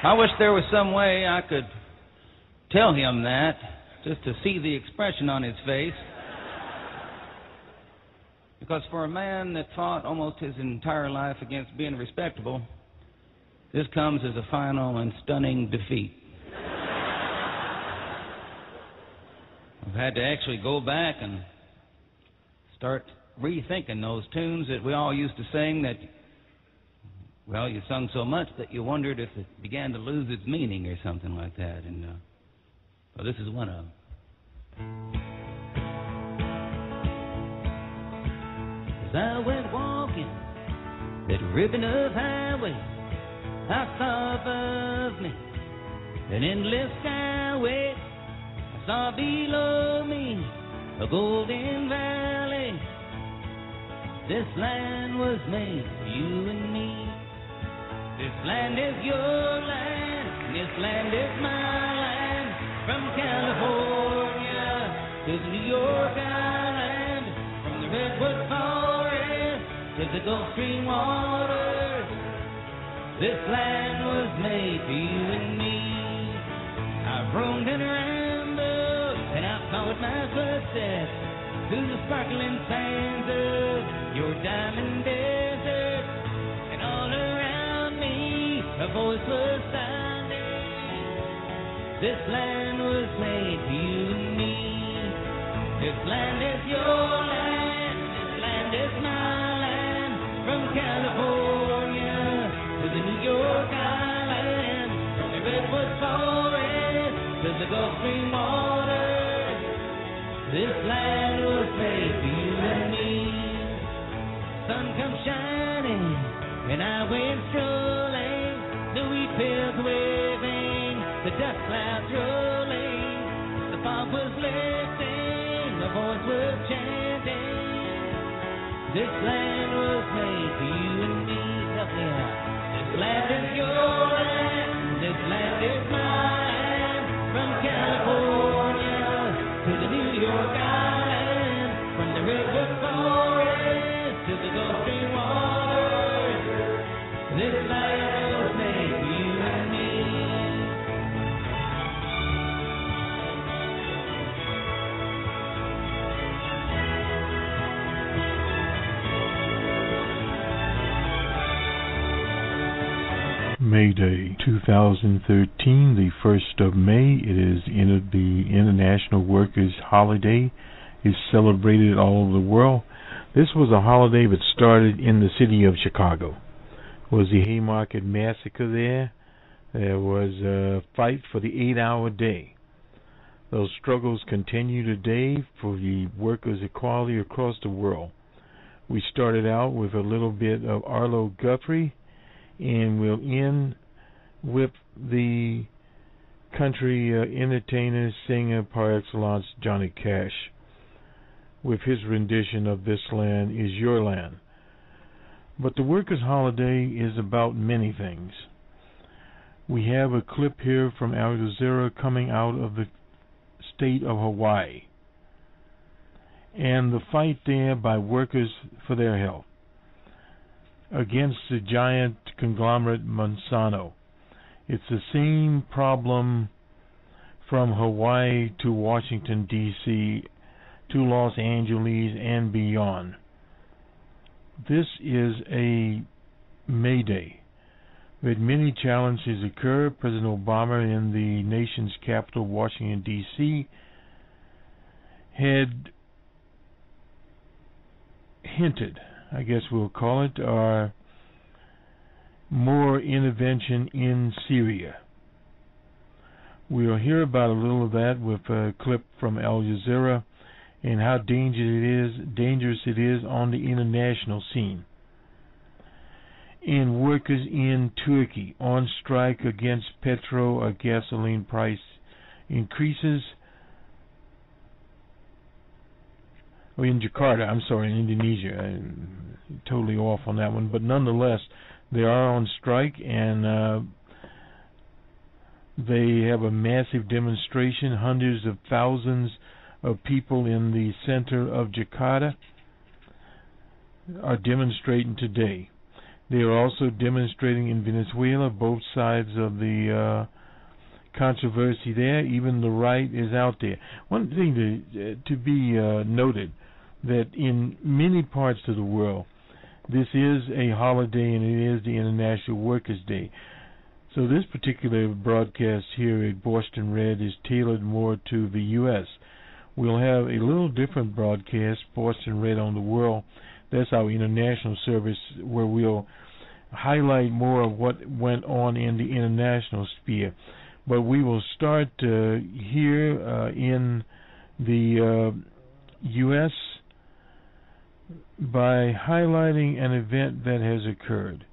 I wish there was some way I could tell him that, just to see the expression on his face. Because for a man that fought almost his entire life against being respectable, this comes as a final and stunning defeat. I've had to actually go back and start rethinking those tunes that we all used to sing that, well, you sung so much that you wondered if it began to lose its meaning or something like that. And well, this is one of them. As I went walking that ribbon of highway, I saw above me an endless skyway. I saw below me a golden valley. This land was made for you and me. This land is your land, this land is my land. From California to the New York Island, from the redwood forest to the Gulf Stream waters, this land was made for you and me. I've roamed and rambled and I've followed my footsteps through the sparkling sands of your diamond desert, and all around me a voice was sounding. This land was made for you and me. This land is your land, this land is my land. From California to the New York Island, from the redwood forest to the Gulf Stream waters, this land was made for you and me. Sun comes shining and I went strolling, the wheat fields waving, the dust clouds rolling, the fog was lifting, the voice was chanting. This land was made for you and me. Help me out. This land is your land, this land is my land. From California to the New York Island, from the redwood forest to the Gulf Stream waters, this land was made for you and me. May Day 2013, the 1st of May. It is the International Workers' Holiday. It's celebrated all over the world. This was a holiday that started in the city of Chicago. It was the Haymarket Massacre there. There was a fight for the 8-hour day. Those struggles continue today for the workers' equality across the world. We started out with a little bit of Arlo Guthrie, and we'll end with the country entertainer, singer par excellence, Johnny Cash, with his rendition of This Land Is Your Land. But the workers' holiday is about many things. We have a clip here from Al Jazeera coming out of the state of Hawaii and the fight there by workers for their health against the giant conglomerate Monsanto. It's the same problem from Hawaii to Washington, D.C., to Los Angeles and beyond. This is a May Day. With many challenges occur, President Obama in the nation's capital, Washington, D.C., had hinted, I guess we'll call it, more intervention in Syria. We'll hear about a little of that with a clip from Al Jazeera and how dangerous it is on the international scene. And workers in Turkey on strike against petrol or gasoline price increases. In Jakarta, in Indonesia. I'm totally off on that one. But nonetheless, they are on strike, and they have a massive demonstration. Hundreds of thousands of people in the center of Jakarta are demonstrating today. They are also demonstrating in Venezuela, both sides of the controversy there. Even the right is out there. One thing to be noted, that in many parts of the world, this is a holiday and it is the International Workers' Day. So this particular broadcast here at Boston Red is tailored more to the U.S. We'll have a little different broadcast, Boston Red on the World. That's our international service, where we'll highlight more of what went on in the international sphere. But we will start here in the U.S. by highlighting an event that has occurred.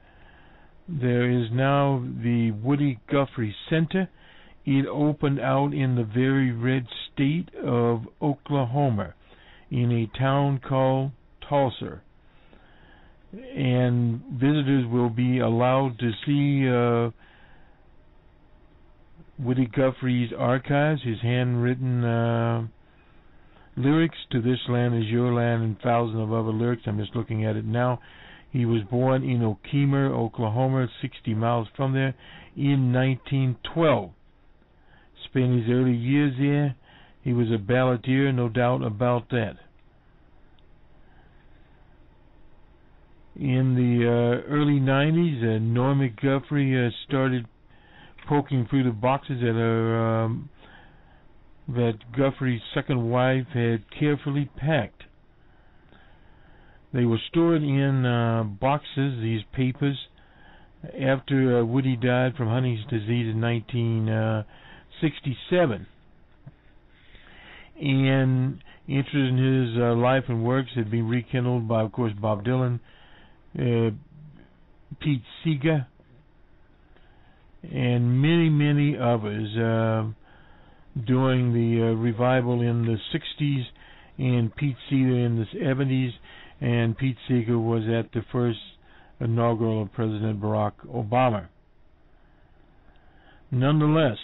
There is now the Woody Guthrie Center. It opened out in the very red state of Oklahoma in a town called Tulsa. And visitors will be allowed to see Woody Guthrie's archives, his handwritten lyrics, "To This Land Is Your Land," and thousands of other lyrics. I'm just looking at it now. He was born in Okemah, Oklahoma, 60 miles from there, in 1912. Spent his early years there. He was a balladeer, no doubt about that. In the early 90s, Norma Guthrie started poking through the boxes that Guthrie's second wife had carefully packed. They were stored in boxes, these papers, after Woody died from Huntington's disease in 1967. And interest in his life and works had been rekindled by, of course, Bob Dylan, Pete Seeger, and many, many others during the revival in the 60s, and Pete Seeger in the 70s, and Pete Seeger was at the first inaugural of President Barack Obama. Nonetheless,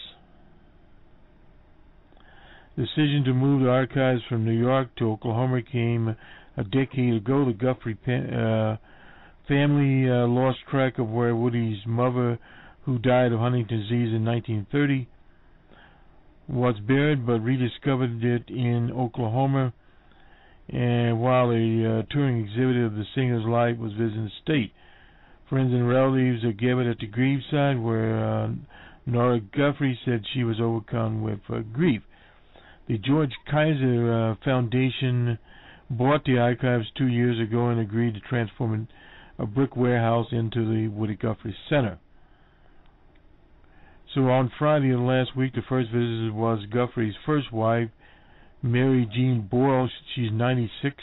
the decision to move the archives from New York to Oklahoma came a decade ago. The Guthrie family lost track of where Woody's mother, who died of Huntington's disease in 1930, was buried, but rediscovered it in Oklahoma. And while a touring exhibit of the singer's life was visiting the state, friends and relatives are gathered at the graveside, where Nora Guthrie said she was overcome with grief. The George Kaiser Foundation bought the archives 2 years ago and agreed to transform a brick warehouse into the Woody Guthrie Center. So on Friday of last week, the first visitor was Guthrie's first wife, Mary Jean Boyle. She's 96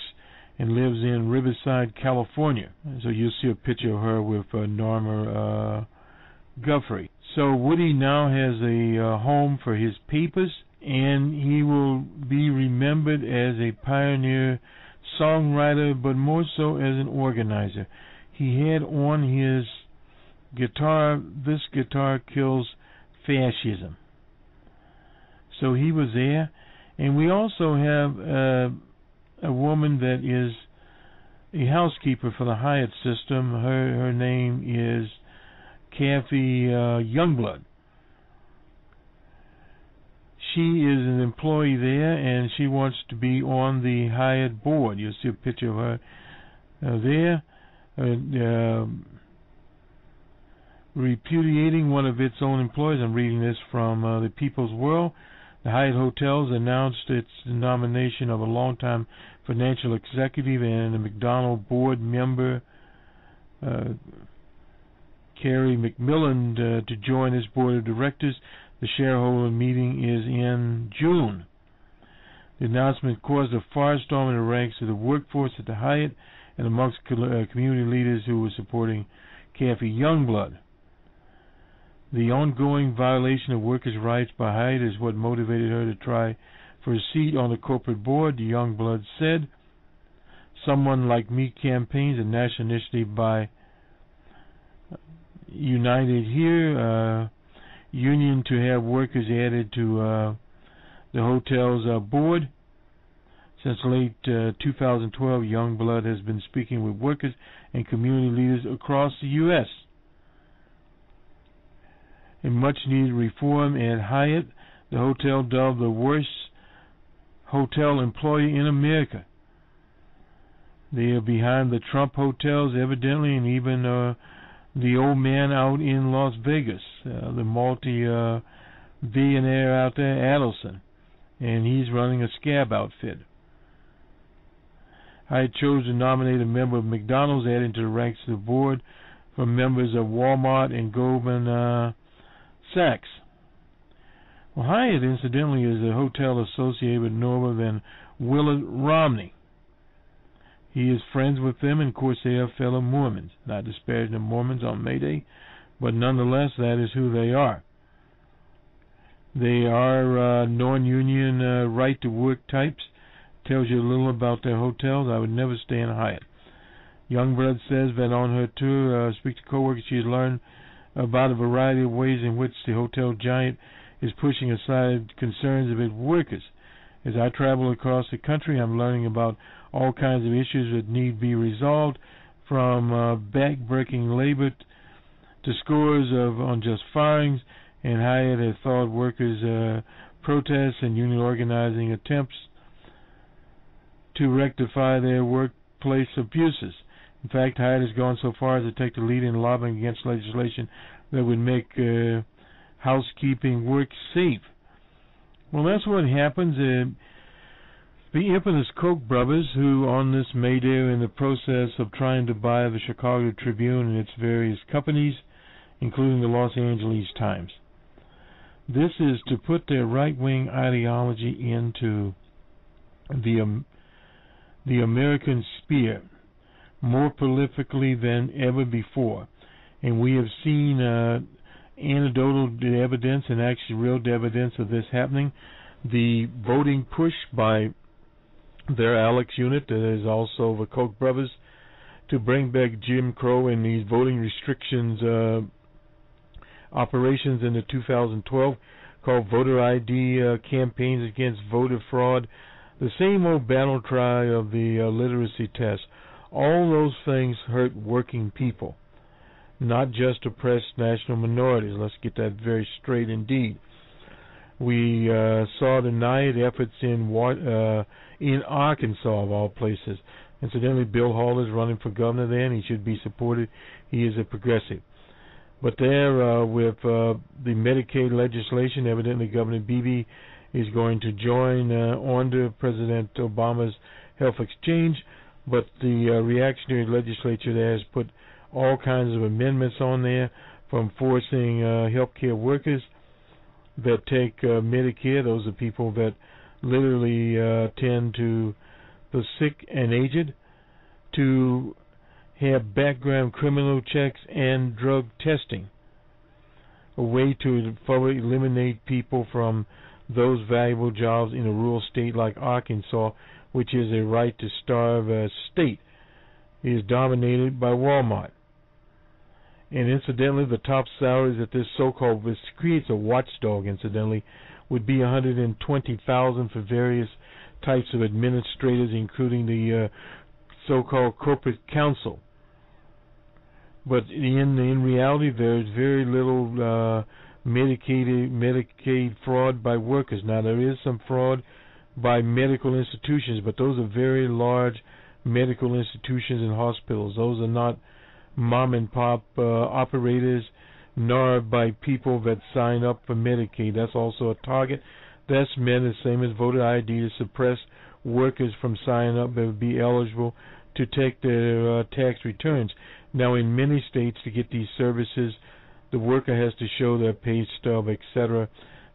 and lives in Riverside, California. So you'll see a picture of her with Norma Guthrie. So Woody now has a home for his papers, and he will be remembered as a pioneer songwriter, but more so as an organizer. He had on his guitar, "This Guitar Kills Fascism." So he was there. And we also have a woman that is a housekeeper for the Hyatt system. Her name is Cathy Youngblood. She is an employee there, and she wants to be on the Hyatt board. You'll see a picture of her there. Repudiating one of its own employees. I'm reading this from the People's World. The Hyatt Hotels announced its nomination of a longtime financial executive and a McDonald board member, Carrie McMillan, to join its board of directors. The shareholder meeting is in June. The announcement caused a firestorm in the ranks of the workforce at the Hyatt and amongst community leaders who were supporting Cathy Youngblood. The ongoing violation of workers' rights by Hyatt is what motivated her to try for a seat on the corporate board, the Youngblood said. "Someone like me campaigns a national initiative by United Here union to have workers added to the hotel's board. Since late 2012, Youngblood has been speaking with workers and community leaders across the U.S. in much-needed reform at Hyatt, the hotel dubbed the worst hotel employer in America. They are behind the Trump hotels, evidently, and even the old man out in Las Vegas, the multi-billionaire out there, Adelson, and he's running a scab outfit. I chose to nominate a member of McDonald's, adding to the ranks of the board from members of Walmart and Goldman Sachs. Well, Hyatt, incidentally, is a hotel associated with no other than Willard Romney. He is friends with them, and of course they are fellow Mormons. Not disparaging the Mormons on May Day, but nonetheless that is who they are. They are non-union right-to-work types. Tells you a little about their hotels. I would never stay in a Hyatt. Youngblood says that on her tour, speak to co-workers, she has learned about a variety of ways in which the hotel giant is pushing aside concerns of its workers. As I travel across the country, I'm learning about all kinds of issues that need to be resolved, from backbreaking labor to scores of unjust firings, and Hyatt has thought workers' protests and union organizing attempts to rectify their workplace abuses. In fact, Hyatt has gone so far as to take the lead in lobbying against legislation that would make housekeeping work safe. Well, that's what happens. The infamous Koch brothers, who on this May Day are in the process of trying to buy the Chicago Tribune and its various companies, including the Los Angeles Times. This is to put their right-wing ideology into the American sphere more prolifically than ever before. And we have seen anecdotal evidence and actually real evidence of this happening. The voting push by their Alex unit, that is also the Koch brothers, to bring back Jim Crow and these voting restrictions operations in the 2012 called voter ID campaigns against voter fraud, the same old battle cry of the literacy test. All those things hurt working people, not just oppressed national minorities. Let's get that very straight indeed. We saw tonight efforts in Arkansas, of all places. Incidentally, Bill Hall is running for governor there, and he should be supported. He is a progressive. But there, with the Medicaid legislation, evidently Governor Beebe is going to join under President Obama's health exchange. But the reactionary legislature there has put all kinds of amendments on there, from forcing healthcare workers that take Medicare, those are people that literally tend to the sick and aged, to have background criminal checks and drug testing, a way to fully eliminate people from those valuable jobs in a rural state like Arkansas, which is a right-to-starve state. It is dominated by Walmart. And incidentally, the top salaries at this so-called, this creates a watchdog, incidentally, would be $120,000 for various types of administrators, including the so-called corporate counsel. But in reality, there's very little Medicaid fraud by workers. Now, there is some fraud by medical institutions, but those are very large medical institutions and hospitals. Those are not mom and pop operators, nor by people that sign up for Medicaid. That's also a target. That's meant the same as voter ID, to suppress workers from signing up that would be eligible to take their tax returns. Now, in many states, to get these services, the worker has to show their pay stub, etc.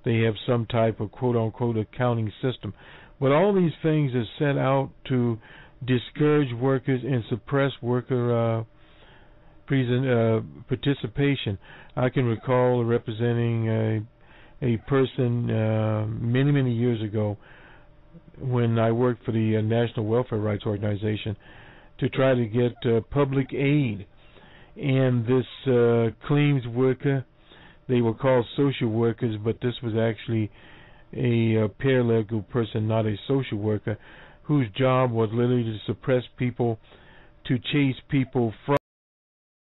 They have some type of quote-unquote accounting system. But all these things are set out to discourage workers and suppress worker participation. I can recall representing a person many, many years ago when I worked for the National Welfare Rights Organization to try to get public aid. And this claims worker, they were called social workers, but this was actually a paralegal person, not a social worker, whose job was literally to suppress people, to chase people from